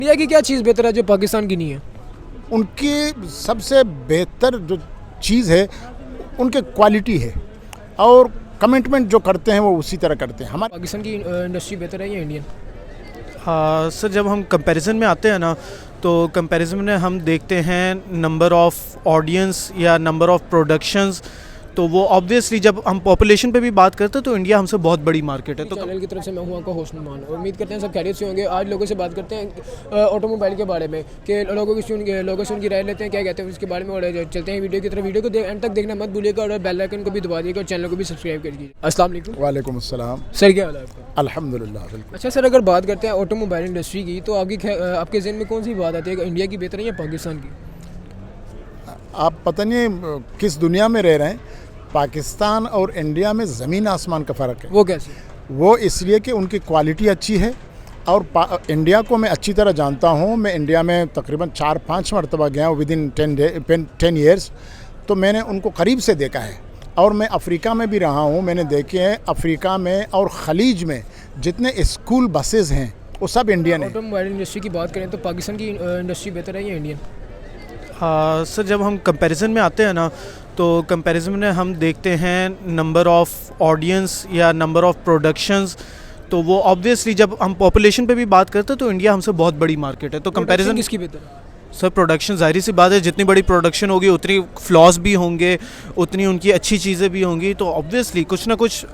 India की क्या चीज़ बेहतर है जो पाकिस्तान की नहीं है? उनकी सबसे बेहतर जो चीज़ है उनके क्वालिटी है और कमिटमेंट जो करते हैं वो उसी तरह करते हैं। हमारे पाकिस्तान की इंडस्ट्री बेहतर है या इंडियन? सर जब हम कंपैरिजन में आते हैं ना, तो कंपैरिजन में हम देखते हैं नंबर ऑफ़ ऑडियंस या नंबर ऑफ़ प्रोडक्शंस, तो वो ऑब्वियसली जब हम पॉपुलेशन पे भी बात करते हैं तो इंडिया हमसे बहुत बड़ी मार्केट है। तो चैनल की तरफ से मैं हूँ आपका होस्ट नुमान। उम्मीद करते हैं सब खैरियत से होंगे। आज लोगों से बात करते हैं ऑटोमोबाइल के बारे में कि लोगों से उनकी राय लेते हैं, क्या कहते हैं उसके बारे में। और चलते हैं वीडियो की तरफ। वीडियो को एंड तक देखना मत भूलिएगा और बेल आइकन को भी दबा दीजिएगा और चैनल को भी सब्सक्राइब कर दीजिए। अस्सलाम वालेकुम। वालेकुम अस्सलाम। सर क्या हाल है आपका? अल्हम्दुलिल्लाह बिल्कुल। अच्छा सर, अगर बात करते हैं ऑटोमोबाइल इंडस्ट्री की तो आपके ज़हन में कौन सी बात आती है, इंडिया की बेहतर है या पाकिस्तान की? आप पता नहीं किस दुनिया में रह रहे हैं। पाकिस्तान और इंडिया में ज़मीन आसमान का फ़र्क है। वो कैसे? वो इसलिए कि उनकी क्वालिटी अच्छी है और इंडिया को मैं अच्छी तरह जानता हूँ। मैं इंडिया में तकरीबन 4-5 मरतबा गया हूँ विदिन 10 ईयर्स। तो मैंने उनको करीब से देखा है और मैं अफ्रीका में भी रहा हूँ। मैंने देखे हैं अफ्रीका में और खलीज में जितने स्कूल बसेस हैं वो सब इंडियन है। ऑटोमोबाइल इंडस्ट्री की बात करें तो पाकिस्तान की इंडस्ट्री बेहतर है या इंडियन? सर जब हम कंपैरिजन में आते हैं ना, तो कंपैरिजन में हम देखते हैं नंबर ऑफ़ ऑडियंस या नंबर ऑफ़ प्रोडक्शंस, तो वो ऑब्वियसली जब हम पॉपुलेशन पे भी बात करते हैं तो इंडिया हमसे बहुत बड़ी मार्केट है। तो कंपैरिजन किसकी बेहतर है? सर प्रोडक्शन ज़ाहिर सी बात है, जितनी बड़ी प्रोडक्शन होगी उतनी फ्लॉज भी होंगे, उतनी उनकी अच्छी चीज़ें भी होंगी। तो ऑब्वियसली कुछ ना कुछ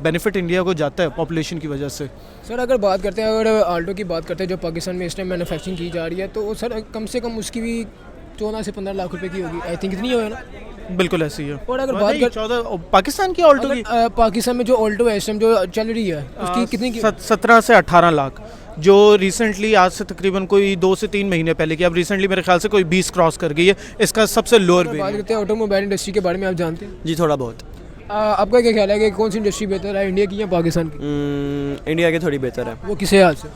बेनिफिट इंडिया को जाता है पॉपुलेशन की वजह से। सर अगर बात करते हैं, अगर आल्टो की बात करते हैं जो पाकिस्तान में इस टाइम मैन्युफैक्चरिंग की जा रही है, तो सर कम से कम उसकी भी 14 से 15 लाख रुपए की होगी। आई थिंक इतनी हो ना? बिल्कुल ऐसी है। और अगर बात कर 14 पाकिस्तान की ऑल्टो की पाकिस्तान में जो ऑल्टो है इस टाइम जो चल रही है उसकी कितनी की? 17 से 18 लाख, जो रिसेंटली आज से तकरीबन कोई 2 से 3 महीने पहले की, अब रिसेंटली मेरे ख्याल से कोई 20 क्रॉस कर गई है। इसका सबसे लोअर बात वेरिएंट। करते हैं ऑटोमोबाइल इंडस्ट्री के बारे में, आप जानते हैं? जी थोड़ा बहुत। आपका क्या ख्याल है कि कौन सी इंडस्ट्री बेहतर है, इंडिया की या पाकिस्तान की? इंडिया की थोड़ी बेहतर है। वो किस लिहाज से?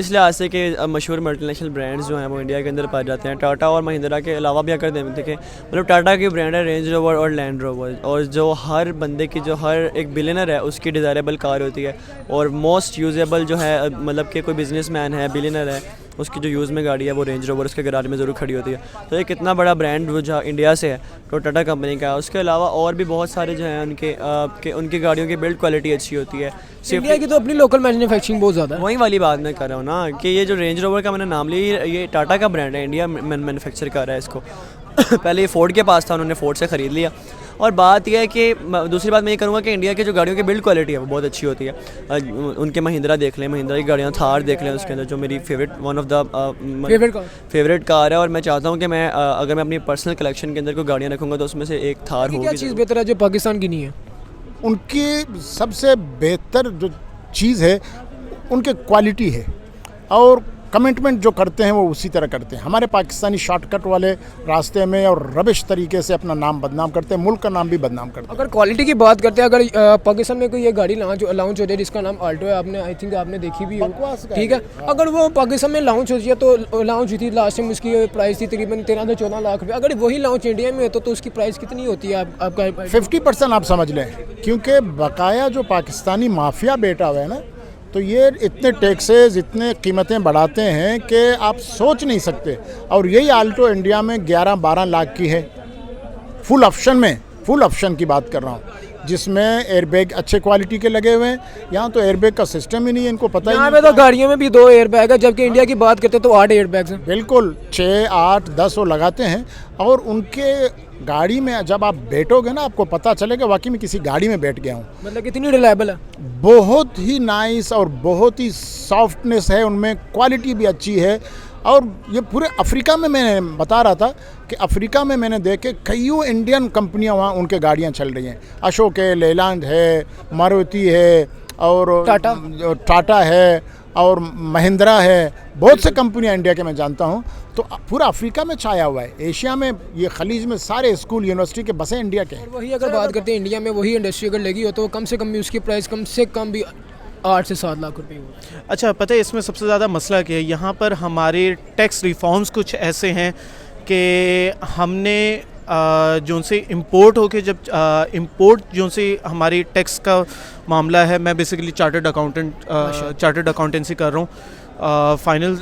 इस लिहाज से कि मशहूर मल्टीनेशनल ब्रांड्स जो हैं वो इंडिया के अंदर पाए जाते हैं। टाटा और महिंद्रा के अलावा भी अगर देखें, मतलब टाटा की ब्रांड है रेंज रोवर और लैंड रोवर, और जो हर बंदे की, जो हर एक बिलियनर है उसकी डिज़ायरेबल कार होती है। और मोस्ट यूजेबल जो है, मतलब कि कोई बिजनेसमैन है, बिलियनर है, उसकी जो यूज़ में गाड़ी है वो रेंज रोवर उसके गैराज में ज़रूर खड़ी होती है। तो एक इतना बड़ा ब्रांड वो जहाँ इंडिया से है तो टाटा कंपनी का है। उसके अलावा और भी बहुत सारे जो हैं उनकी गाड़ियों की बिल्ड क्वालिटी अच्छी होती है। इंडिया की तो अपनी लोकल मैन्युफैक्चरिंग बहुत ज़्यादा है। वही वाली बात मैं कर रहा हूँ ना कि ये जो रेंज रोवर का मैंने नाम लिया, ये टाटा का ब्रांड है, इंडिया मैन्युफैक्चर कर रहा है इसको। पहले ये फोर्ड के पास था, उन्होंने फोर्ड से ख़रीद लिया। और बात यह है कि दूसरी बात मैं ये करूँगा कि इंडिया की जो गाड़ियों की बिल्ड क्वालिटी है वो बहुत अच्छी होती है। उनके महिंद्रा देख लें, महिंद्रा की गाड़ियाँ, थार देख लें, उसके अंदर जो मेरी one of the favourite car है। और मैं चाहता हूँ कि मैं अगर मैं अपनी पर्सनल कलेक्शन के अंदर कोई गाड़ियाँ रखूँगा तो उसमें से एक थार होगी। क्या चीज़ बेहतर है जो पाकिस्तान की नहीं है? उनकी सबसे बेहतर जो चीज़ है उनके क्वालिटी है और कमिटमेंट जो करते हैं वो उसी तरह करते हैं। हमारे पाकिस्तानी शॉर्टकट वाले रास्ते में और रबिश तरीके से अपना नाम बदनाम करते हैं, मुल्क का नाम भी बदनाम करते हैं। अगर क्वालिटी की बात करते हैं, अगर पाकिस्तान में कोई ये गाड़ी लॉन्च हो रही है जिसका नाम आल्टो है, आपने आई थिंक आपने देखी भी हो, ठीक है? अगर वो पाकिस्तान में लॉन्च हो जाए तो लॉन्च हुई थी लास्ट टाइम, उसकी प्राइस थी तकरीबन 13 से 14 लाख रुपये। अगर वही लॉन्च इंडिया में हो तो उसकी प्राइस कितनी होती है आपका? 50% आप समझ लें, क्योंकि बकाया जो पाकिस्तानी माफिया बैठा हुआ है ना, तो ये इतने टैक्सेस, इतने कीमतें बढ़ाते हैं कि आप सोच नहीं सकते। और यही आल्टो इंडिया में 11-12 लाख की है, फुल ऑप्शन की बात कर रहा हूँ, जिसमें एयरबैग अच्छे क्वालिटी के लगे हुए हैं। यहाँ तो एयरबैग का सिस्टम ही नहीं है, इनको पता ही नहीं। यहाँ पे तो गाड़ियों में भी 2 एयरबैग है, जबकि इंडिया की बात करते तो 8 एयरबैग्स हैं। बिल्कुल 6, 8, 10 वो लगाते हैं। और उनके गाड़ी में जब आप बैठोगे ना, आपको पता चलेगा वाकई में किसी गाड़ी में बैठ गया हूँ। मतलब कितनी रिलायबल है? बहुत ही नाइस और बहुत ही सॉफ्टनेस है उनमें, क्वालिटी भी अच्छी है। और ये पूरे अफ्रीका में, मैं बता रहा था कि अफ्रीका में मैंने देखे कईयों इंडियन कंपनियां वहाँ उनके गाड़ियाँ चल रही हैं। अशोक है, लेलैंड है, मारुति है और टाटा है और महिंद्रा है, बहुत से कंपनियां इंडिया के मैं जानता हूं। तो पूरा अफ्रीका में छाया हुआ है। एशिया में, ये खलीज में सारे स्कूल यूनिवर्सिटी के बसें इंडिया के हैं। वही अगर बात करते हैं इंडिया में वही इंडस्ट्री अगर लगी हो तो कम से कम भी उसकी प्राइस कम से कम भी 8 से 7 लाख रुपए हो। अच्छा, पता है इसमें सबसे ज़्यादा मसला क्या है? यहाँ पर हमारे टैक्स रिफॉर्म्स कुछ ऐसे हैं कि हमने जो से इंपोर्ट होके, जब इंपोर्ट जो से हमारी टैक्स का मामला है, मैं बेसिकली चार्टर्ड अकाउंटेंसी कर रहा हूँ, फाइनल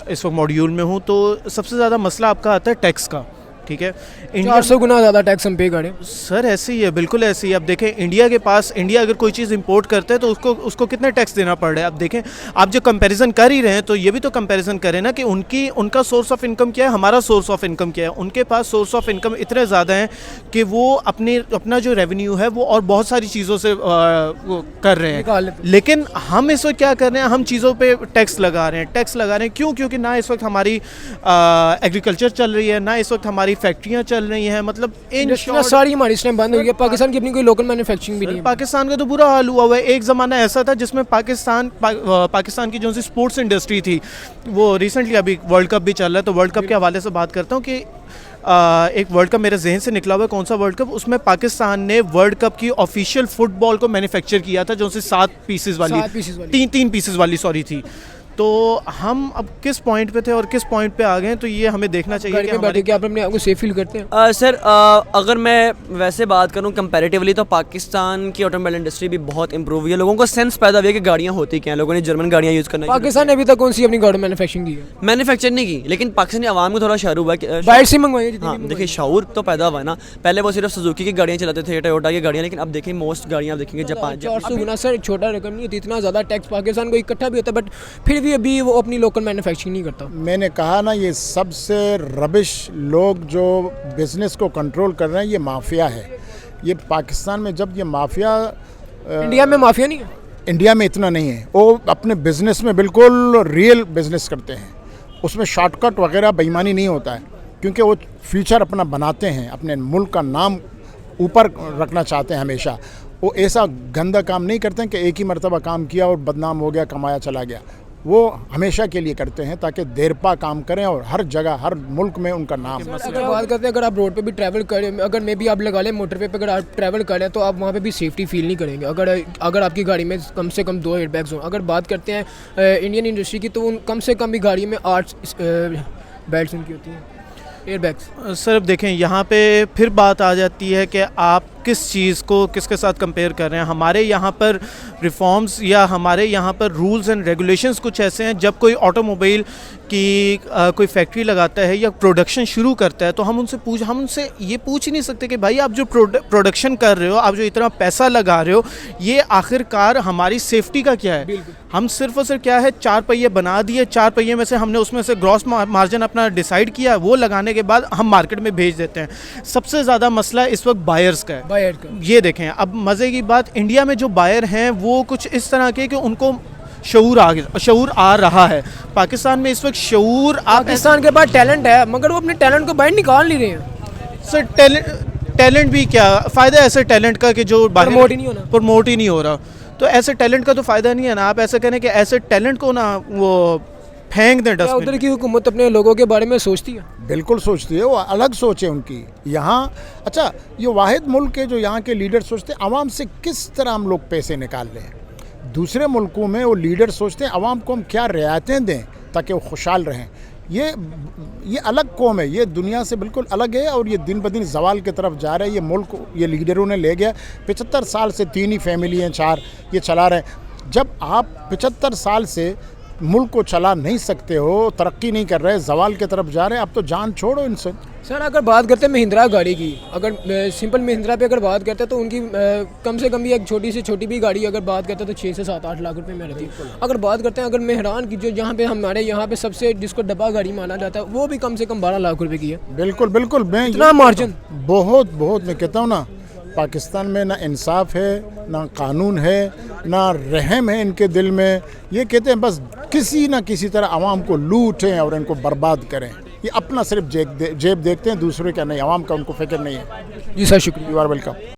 इस वक्त मॉड्यूल में हूँ। तो सबसे ज़्यादा मसला आपका आता है टैक्स का, ठीक है। 400 गुना ज़्यादा टैक्स हम पे करें सर ऐसे ही है, बिल्कुल ऐसे ही। अब देखें इंडिया के पास, इंडिया अगर कोई चीज़ इंपोर्ट करता है तो उसको कितना टैक्स देना पड़ रहा है। अब देखें आप जो कंपैरिजन कर ही रहे हैं तो ये भी तो कंपैरिजन करें ना कि उनका सोर्स ऑफ इनकम क्या है, हमारा सोर्स ऑफ इनकम क्या है। उनके पास सोर्स ऑफ इनकम इतने ज़्यादा हैं कि वो अपना जो रेवेन्यू है वो और बहुत सारी चीज़ों से वो कर रहे हैं। लेकिन हम इस वक्त क्या कर रहे हैं, हम चीज़ों पर टैक्स लगा रहे हैं। क्यों? क्योंकि ना इस वक्त हमारी एग्रीकल्चर चल रही है, ना इस वक्त हमारी फैक्ट्रियाँ चल रही हैं। मतलब इन सारी हमारी इस टाइम बंद हो गई है। पाकिस्तान की अपनी कोई लोकल मैन्युफैक्चरिंग भी नहीं है। पाकिस्तान का तो बुरा हाल हुआ है। एक ज़माना ऐसा था जिसमें पाकिस्तान की जो सी स्पोर्ट्स इंडस्ट्री थी, वो रिसेंटली अभी वर्ल्ड कप भी चल रहा है, तो वर्ल्ड कप के हवाले से बात करता हूँ कि एक वर्ल्ड कप मेरे जहन से निकला हुआ है। कौन सा वर्ल्ड कप? उसमें पाकिस्तान ने वर्ल्ड कप की ऑफिशियल फुटबॉल को मैन्युफैक्चर किया था, जो से 7 पीसेस वाली 3 पीसेस वाली सॉरी थी। तो हम अब किस पॉइंट पे थे और किस पॉइंट पे आ गए, तो ये हमें देखना चाहिए कि हमारे क्या आप अपने आप को सेफ फील करते हैं? सर अगर मैं वैसे बात करूं कंपैरेटिवली तो पाकिस्तान की ऑटोमोबाइल इंडस्ट्री भी बहुत इंप्रूव हुई है। लोगों को सेंस पैदा हुआ है कि गाड़ियाँ होती क्या हैं, लोगों ने जर्मन गाड़ियाँ यूज़ करना। पाकिस्तान ने अभी तक कौन सी अपनी गाड़ी मैन्युफैक्चरिंग की है? मैन्युफैक्चर नहीं की, लेकिन पाकिस्तानी आवाम को थोड़ा शौर हुआ है, बाहर से मंगवाई। हाँ देखिए शौर तो पैदा हुआ है ना। पहले वो सिर्फ सुजुकी की गाड़ियाँ चलाते थे, टोयोटा की गाड़ियाँ, लेकिन अब देखिए मोस्ट गाड़ियाँ आप देखेंगे जापान। 400 गुना सर छोटा रकम नहीं होती, इतना ज़्यादा टैक्स पाकिस्तान को इकट्ठा भी होता है, बट फिर भी अभी वो अपनी लोकल मैन्युफैक्चरिंग नहीं करता। मैंने कहा ना, ये सबसे रबिश लोग जो बिज़नेस को कंट्रोल कर रहे हैं ये माफिया है। ये पाकिस्तान में जब ये माफिया, इंडिया में माफिया नहीं है, इंडिया में इतना नहीं है। वो अपने बिज़नेस में बिल्कुल रियल बिज़नेस करते हैं, उसमें शॉर्टकट वगैरह बेईमानी नहीं होता है, क्योंकि वो फ्यूचर अपना बनाते हैं, अपने मुल्क का नाम ऊपर रखना चाहते हैं हमेशा। वो ऐसा गंदा काम नहीं करते हैं कि एक ही मरतबा काम किया और बदनाम हो गया, कमाया चला गया। वो हमेशा के लिए करते हैं ताकि देरपा काम करें और हर जगह हर मुल्क में उनका नाम। अगर बात करते हैं, अगर आप रोड पे भी ट्रैवल करें, अगर मे भी आप लगा लें मोटर पे अगर आप ट्रैवल करें तो आप वहाँ पे भी सेफ्टी फील नहीं करेंगे अगर आपकी गाड़ी में कम से कम 2 एयरबैग्स हों। अगर बात करते हैं इंडियन इंडस्ट्री की, तो कम से कम भी गाड़ी में 8 बेल्ट उनकी होती हैं, एयरबैग्स। सर अब देखें यहाँ पे फिर बात आ जाती है कि आप किस चीज़ को किसके साथ कंपेयर कर रहे हैं। हमारे यहाँ पर रिफॉर्म्स या हमारे यहाँ पर रूल्स एंड रेगुलेशंस कुछ ऐसे हैं, जब कोई ऑटोमोबाइल की कोई फैक्ट्री लगाता है या प्रोडक्शन शुरू करता है तो हम उनसे ये पूछ ही नहीं सकते कि भाई आप जो प्रोडक्शन कर रहे हो, आप जो इतना पैसा लगा रहे हो, ये आखिरकार हमारी सेफ्टी का क्या है। हम सिर्फ और सिर्फ क्या है 4 पहिए बना दिए, 4 पहिए में से हमने उसमें से ग्रॉस मार्जिन अपना डिसाइड किया, वो लगाने के बाद हम मार्केट में भेज देते हैं। सबसे ज़्यादा मसला इस वक्त बायर्स का है। ये देखें, अब मज़े की बात, इंडिया में जो बायर हैं वो कुछ इस तरह के कि उनको शऊर आ रहा है। पाकिस्तान में इस वक्त शऊर, पाकिस्तान के पास टैलेंट है मगर वो अपने टैलेंट को बाहर निकाल नहीं रहे हैं। सर टैलेंट भी क्या फ़ायदा है ऐसे टैलेंट का कि जो प्रमोट ही नहीं हो रहा। तो ऐसे टैलेंट का तो फ़ायदा नहीं है ना। आप ऐसे करें कि ऐसे टैलेंट को ना वो फेंक दें डस्टबिन। उधर की हुकूमत अपने लोगों के बारे में सोचती है? बिल्कुल सोचती है, वो अलग सोच है उनकी। यहाँ अच्छा, ये वाहिद मुल्क है जो यहाँ के लीडर सोचते हैं आवाम से किस तरह हम लोग पैसे निकाल लें। दूसरे मुल्कों में वो लीडर सोचते हैं आवाम को हम क्या रियायतें दें ताकि वो खुशहाल रहें। ये अलग कौम है, ये दुनिया से बिल्कुल अलग है और ये दिन ब दिन जवाल की तरफ जा रहा है। ये मुल्क ये लीडरों ने ले गया। 75 साल से 3 ही फैमिली हैं, 4 ये चला रहे हैं। जब आप 75 साल से मुल्क को चला नहीं सकते हो, तरक्की नहीं कर रहे, जवाल की तरफ जा रहे हैं, अब तो जान छोड़ो इनसे। सर अगर बात करते हैं महिंद्रा गाड़ी की, अगर सिंपल महिंद्रा पे अगर बात करते हैं तो उनकी कम से कम भी एक छोटी से छोटी भी गाड़ी अगर बात करते हैं तो 6 से 7-8 लाख रुपए में रहती है। अगर बात करते हैं अगर मेहरान की, जो जहाँ पे हमारे यहाँ पे सबसे जिसको डब्बा गाड़ी माना जाता है, वो भी कम से कम 12 लाख रुपए की है। बिल्कुल बिल्कुल, मैं इतना मार्जिन बहुत मैं कहता हूँ ना, पाकिस्तान में ना इंसाफ है, ना कानून है, ना रहम है इनके दिल में। ये कहते हैं बस किसी ना किसी तरह आवाम को लूटें और इनको बर्बाद करें। ये अपना सिर्फ जेब देखते हैं, दूसरे का नहीं, आवाम का उनको फिक्र नहीं है। जी सर, शुक्रिया। You are welcome.